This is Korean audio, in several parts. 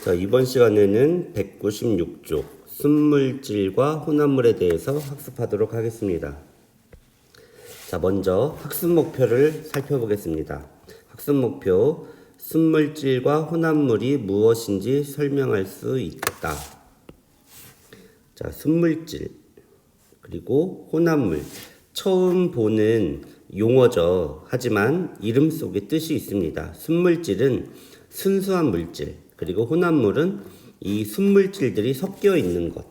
자, 이번 시간에는 196쪽 순물질과 혼합물에 대해서 학습하도록 하겠습니다. 자, 먼저 학습 목표를 살펴보겠습니다. 학습 목표, 순물질과 혼합물이 무엇인지 설명할 수 있다. 자, 순물질 그리고 혼합물, 처음 보는 용어죠. 하지만 이름 속에 뜻이 있습니다. 순물질은 순수한 물질, 그리고 혼합물은 이 순물질들이 섞여 있는 것.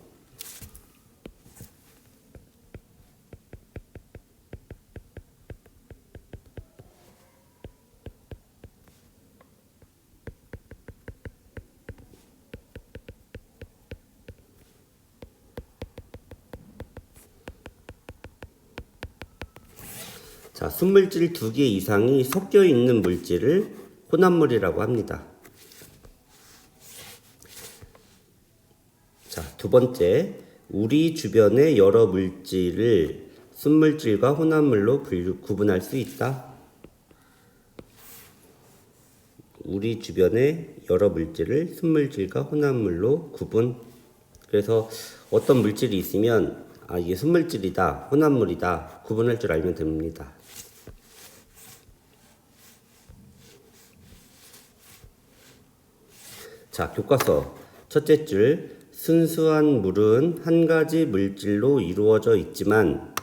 자, 순물질 2개 이상이 섞여 있는 물질을 혼합물이라고 합니다. 자, 두 번째, 우리 주변의 여러 물질을 순물질과 혼합물로 구분할 수 있다. 우리 주변의 여러 물질을 순물질과 혼합물로 구분. 그래서 어떤 물질이 있으면 이게 순물질이다, 혼합물이다 구분할 줄 알면 됩니다. 자, 교과서 첫째 줄, 순수한 물은 한 가지 물질로 이루어져 있지만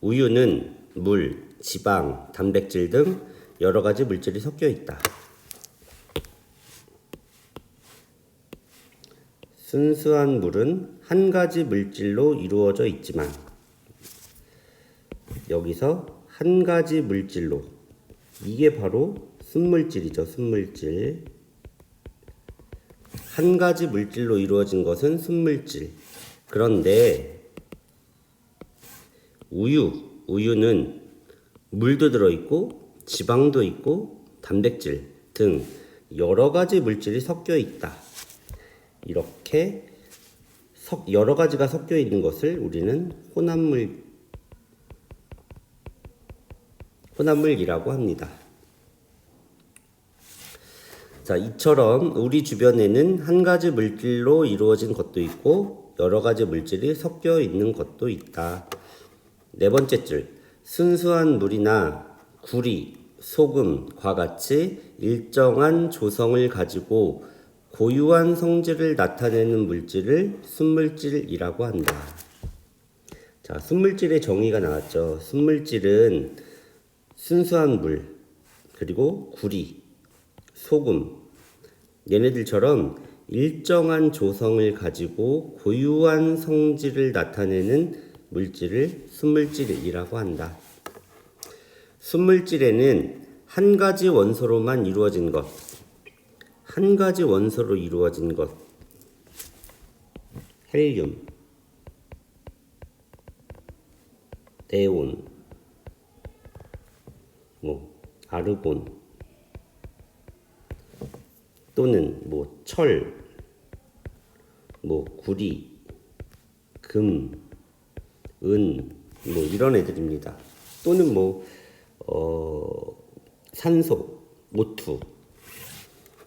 우유는 물, 지방, 단백질 등 여러 가지 물질이 섞여 있다. 순수한 물은 한 가지 물질로 이루어져 있지만, 여기서 한 가지 물질로, 이게 바로 순물질이죠. 순물질. 한 가지 물질로 이루어진 것은 순물질. 그런데 우유는 물도 들어있고 지방도 있고 단백질 등 여러 가지 물질이 섞여 있다. 이렇게 여러 가지가 섞여 있는 것을 우리는 혼합물이라고 합니다. 자, 이처럼 우리 주변에는 한 가지 물질로 이루어진 것도 있고 여러 가지 물질이 섞여 있는 것도 있다. 네 번째 줄, 순수한 물이나 구리, 소금과 같이 일정한 조성을 가지고 고유한 성질을 나타내는 물질을 순물질이라고 한다. 자, 순물질의 정의가 나왔죠. 순물질은 순수한 물, 그리고 구리, 소금, 얘네들처럼 일정한 조성을 가지고 고유한 성질을 나타내는 물질을 순물질이라고 한다. 순물질에는 한 가지 원소로만 이루어진 것, 한 가지 원소로 이루어진 것, 헬륨, 네온, 아르곤, 또는 철, 구리, 금, 은, 이런 애들입니다. 또는 산소, 모투.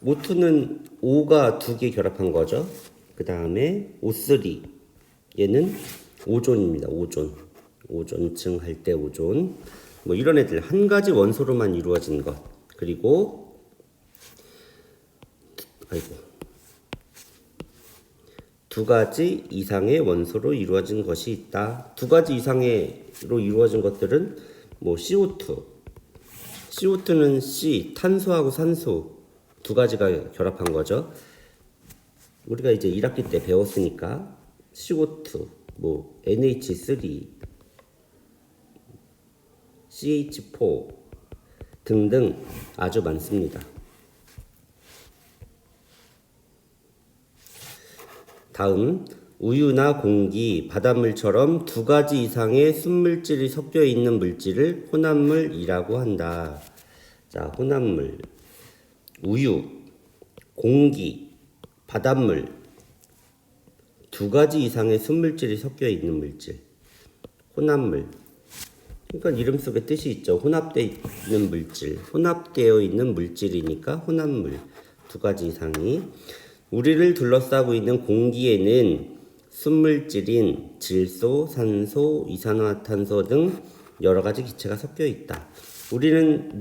모투는 O가 2개 결합한 거죠. 그 다음에 O3. 얘는 오존입니다. 오존층 할 때 오존. 이런 애들 한 가지 원소로만 이루어진 것. 그리고 두 가지 이상의 원소로 이루어진 것이 있다. 두 가지 이상으로 이루어진 것들은 CO2. CO2는 C, 탄소하고 산소 두 가지가 결합한 거죠. 우리가 이제 1학기 때 배웠으니까 CO2, NH3, CH4 등등 아주 많습니다. 다음, 우유나 공기, 바닷물처럼 두 가지 이상의 순물질이 섞여 있는 물질을 혼합물이라고 한다. 자, 혼합물. 우유, 공기, 바닷물, 두 가지 이상의 순물질이 섞여 있는 물질. 혼합물. 그러니까 이름 속에 뜻이 있죠. 혼합되어 있는 물질. 혼합되어 있는 물질이니까 혼합물. 두 가지 이상이. 우리를 둘러싸고 있는 공기에는 순물질인 질소, 산소, 이산화탄소 등 여러 가지 기체가 섞여 있다. 우리는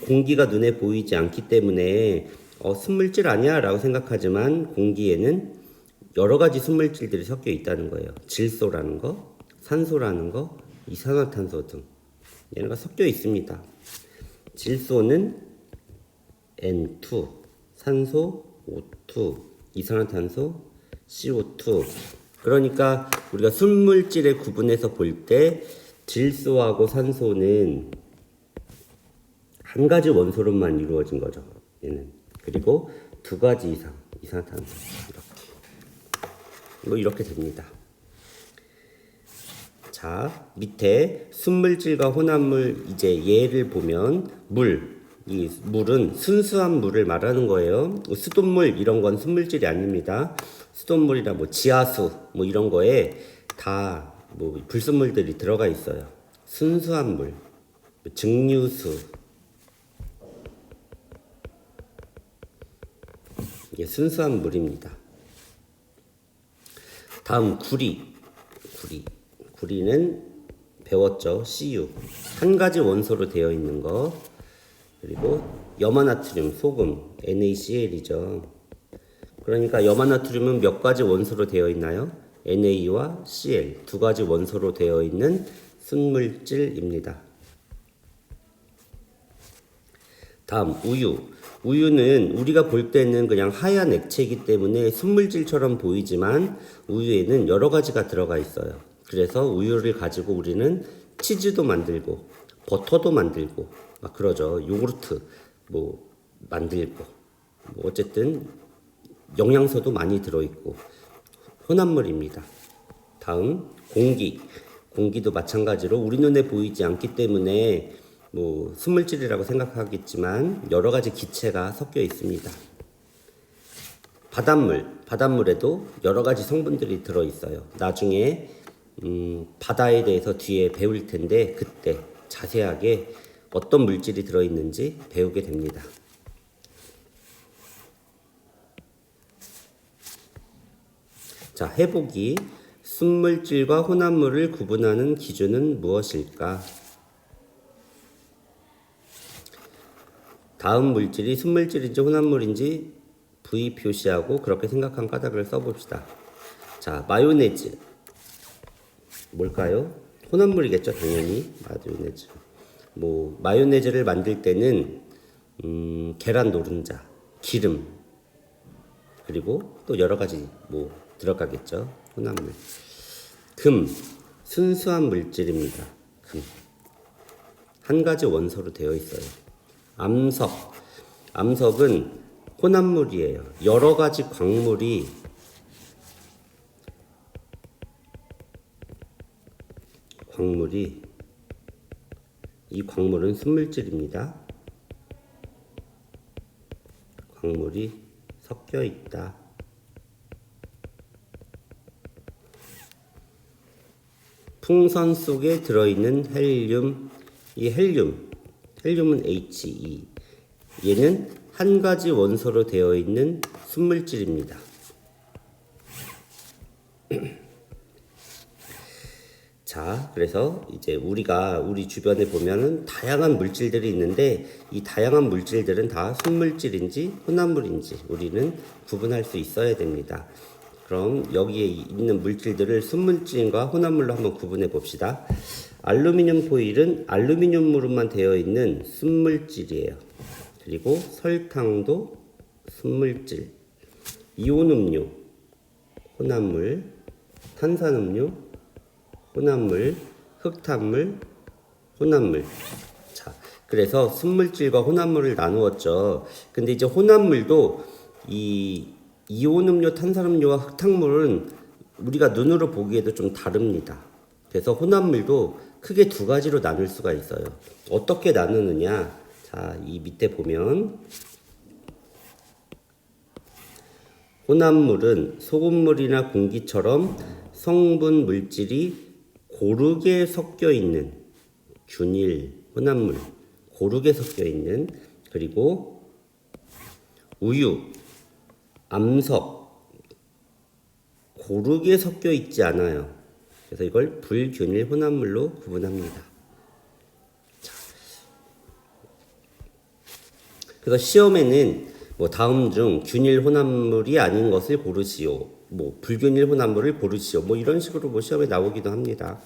공기가 눈에 보이지 않기 때문에 순물질 아니야 라고 생각하지만 공기에는 여러 가지 순물질들이 섞여 있다는 거예요. 질소라는 거, 산소라는 거, 이산화탄소 등 얘네가 섞여 있습니다. 질소는 N2, 산소 O2, 이산화탄소 CO2. 그러니까 우리가 순물질의 구분해서 볼 때 질소하고 산소는 한 가지 원소로만 이루어진 거죠. 얘는. 그리고 두 가지 이상 이산화탄소 이렇게 됩니다. 자, 밑에 순물질과 혼합물 이제 예를 보면 이 물은 순수한 물을 말하는 거예요. 수돗물 이런 건 순물질이 아닙니다. 수돗물이나 지하수 이런 거에 다 불순물들이 들어가 있어요. 순수한 물, 증류수, 이게 순수한 물입니다. 다음 구리는 배웠죠. Cu 한 가지 원소로 되어 있는 거. 그리고 염화나트륨, 소금, NaCl이죠. 그러니까 염화나트륨은 몇 가지 원소로 되어 있나요? Na 와 Cl 두 가지 원소로 되어 있는 순물질입니다. 다음 우유는 우리가 볼 때는 그냥 하얀 액체이기 때문에 순물질처럼 보이지만 우유에는 여러 가지가 들어가 있어요. 그래서 우유를 가지고 우리는 치즈도 만들고 버터도 만들고 막 그러죠. 요구르트 만들고 어쨌든 영양소도 많이 들어있고 혼합물입니다. 다음 공기도 마찬가지로 우리 눈에 보이지 않기 때문에 순물질이라고 생각하겠지만 여러 가지 기체가 섞여 있습니다. 바닷물에도 여러 가지 성분들이 들어 있어요. 나중에 바다에 대해서 뒤에 배울 텐데 그때 자세하게 어떤 물질이 들어 있는지 배우게 됩니다. 자, 해보기. 순물질과 혼합물을 구분하는 기준은 무엇일까? 다음 물질이 순물질인지 혼합물인지 V 표시하고 그렇게 생각한 까닭을 써봅시다. 자, 마요네즈. 뭘까요? 혼합물이겠죠, 당연히. 마요네즈. 마요네즈를 만들 때는 계란 노른자, 기름, 그리고 또 여러 가지 들어가겠죠. 혼합물. 순수한 물질입니다. 한 가지 원소로 되어 있어요. 암석은 혼합물이에요. 여러 가지 이 광물은 순물질입니다. 광물이 섞여 있다. 풍선 속에 들어있는 헬륨, 이 헬륨은 He. 얘는 한 가지 원소로 되어 있는 순물질입니다. 자, 그래서 이제 우리가 우리 주변에 보면은 다양한 물질들이 있는데 이 다양한 물질들은 다 순물질인지 혼합물인지 우리는 구분할 수 있어야 됩니다. 그럼 여기에 있는 물질들을 순물질과 혼합물로 한번 구분해 봅시다. 알루미늄 포일은 알루미늄으로만 되어 있는 순물질이에요. 그리고 설탕도 순물질, 이온음료, 혼합물, 탄산음료, 혼합물, 흑탄물, 혼합물. 자, 그래서 순물질과 혼합물을 나누었죠. 근데 이제 혼합물도 이 이온음료, 탄산음료와 흑탕물은 우리가 눈으로 보기에도 좀 다릅니다. 그래서 혼합물도 크게 두 가지로 나눌 수가 있어요. 어떻게 나누느냐? 자, 이 밑에 보면 혼합물은 소금물이나 공기처럼 성분 물질이 고르게 섞여 있는 균일 혼합물, 고르게 섞여 있는. 그리고 암석, 고르게 섞여 있지 않아요. 그래서 이걸 불균일 혼합물로 구분합니다. 자, 그래서 시험에는 뭐 다음 중 균일 혼합물이 아닌 것을 고르시오. 뭐 불균일 혼합물을 고르시오. 뭐 이런 식으로 뭐 시험에 나오기도 합니다.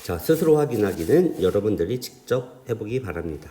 자, 스스로 확인하기는 여러분들이 직접 해보기 바랍니다.